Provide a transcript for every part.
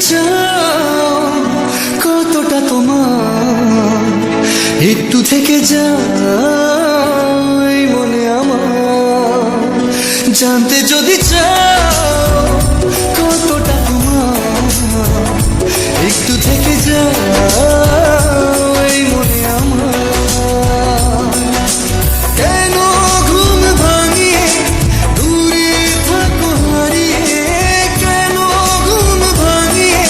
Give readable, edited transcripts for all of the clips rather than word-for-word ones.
চাও, কতটা তোমার একটু থেকে যাই মনে আমার। জানতে যদি চাও কতটা তোমার একটু থেকে যাই মনে আমার। কেন ঘুম ভাঙিয়ে দূরে থাকো হারিয়ে, কেন ঘুম ভাঙিয়ে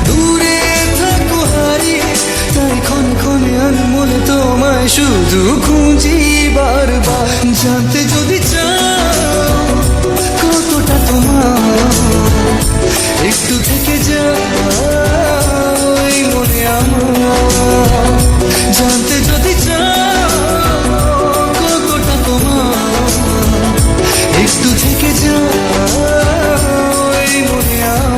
দূরে থাকো হারিয়ে, তাই ক্ষণে ক্ষণে আমি মনে তোমায় শুধু খুঁজি বারবার। জানতে যদি চাও কতটা তোমার একটু থেকে যাই মনে আমার। জানতে যদি চাও কতটা তোমার একটু থেকে যাই মনে আমার।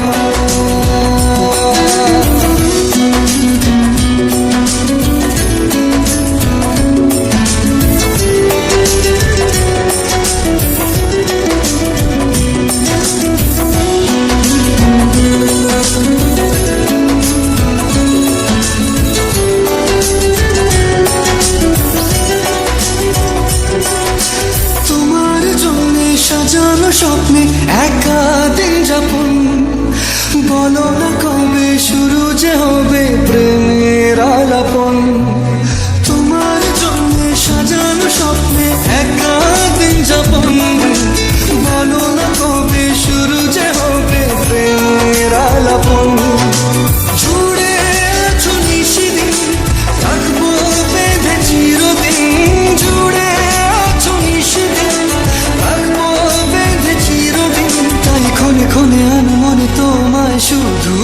সাজানো স্বপ্নে একা দিন যাপন, বলো না কবে শুরু যে হবে প্রেমের আলাপন। তোমার জন্য সাজানো স্বপ্নে একা দিন যাপন, বলো না কবে শুরু যে হবে প্রেমের আলাপন। জুড়ে আছো নিশিদিন থাকবো বেঁধে চিরদিন, জুড়ে আছো নিশিদিন থাকবো বেঁধে চিরদিন, তাই ক্ষণে ক্ষণে আমি মনে তোমায় শুধু